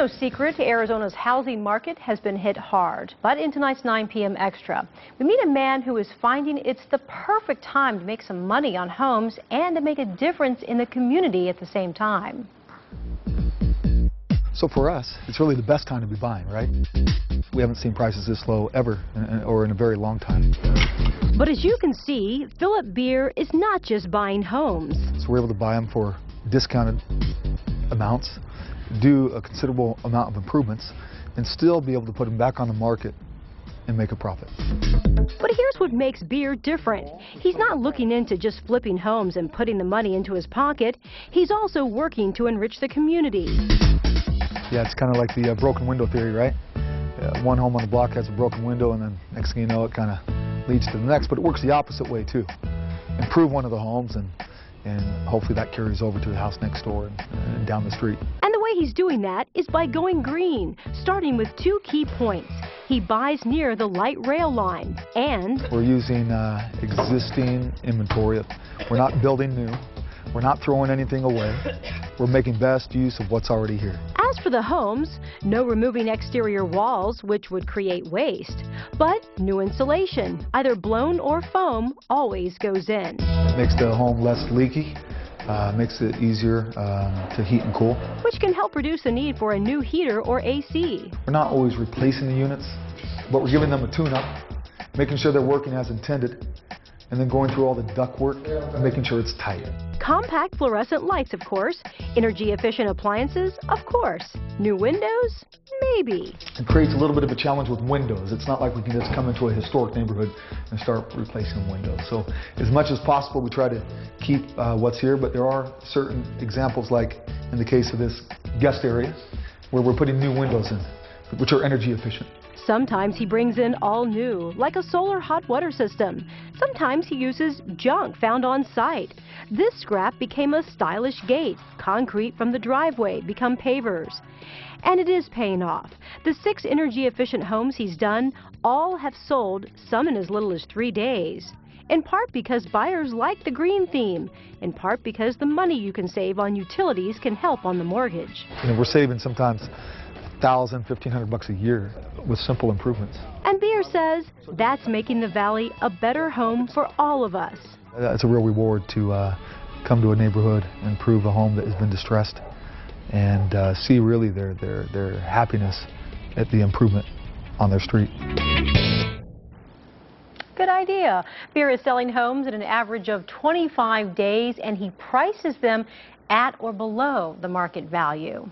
no secret, Arizona's housing market has been hit hard. But in tonight's 9 p.m. Extra, we meet a man who is finding it's the perfect time to make some money on homes and to make a difference in the community at the same time. So for us, it's really the best time to be buying, right? We haven't seen prices this low ever, or in a very long time. But as you can see, Philip Beer is not just buying homes. So we're able to buy them for discounted amounts, do a considerable amount of improvements, and still be able to put them back on the market and make a profit. But here's what makes Beer different. He's not looking into just flipping homes and putting the money into his pocket. He's also working to enrich the community. Yeah, it's kind of like the broken window theory, right? One home on the block has a broken window, and then next thing you know, it kind of leads to the next. But it works the opposite way too. Improve one of the homes, and hopefully that carries over to the house next door and down the street. And the way he's doing that is by going green, starting with 2 key points. He buys near the light rail line, and we're using existing inventory. We're not building new. We're not throwing anything away. We're making best use of what's already here. As for the homes, no removing exterior walls, which would create waste, but new insulation, either blown or foam, always goes in. It makes the home less leaky, makes it easier to heat and cool. Which can help reduce the need for a new heater or AC. We're not always replacing the units, but we're giving them a tune-up, making sure they're working as intended, and then going through all the ductwork and making sure it's tight. Compact fluorescent lights, of course. Energy-efficient appliances, of course. New windows? Maybe. It creates a little bit of a challenge with windows. It's not like we can just come into a historic neighborhood and start replacing windows. So as much as possible, we try to keep what's here, but there are certain examples, like in the case of this guest area, where we're putting new windows in, which are energy efficient. Sometimes he brings in all new, like a solar hot water system. Sometimes he uses junk found on site. This scrap became a stylish gate. Concrete from the driveway become pavers. And it is paying off. The 6 energy-efficient homes he's done all have sold, some in as little as 3 days. In part because buyers like the green theme. In part because the money you can save on utilities can help on the mortgage. We're saving sometimes $1,000, $1,500 a year with simple improvements. And Beer says that's making the Valley a better home for all of us. It's a real reward to come to a neighborhood, improve a home that has been distressed, and see really their happiness at the improvement on their street. Good idea. Beer is selling homes at an average of 25 days, and he prices them at or below the market value.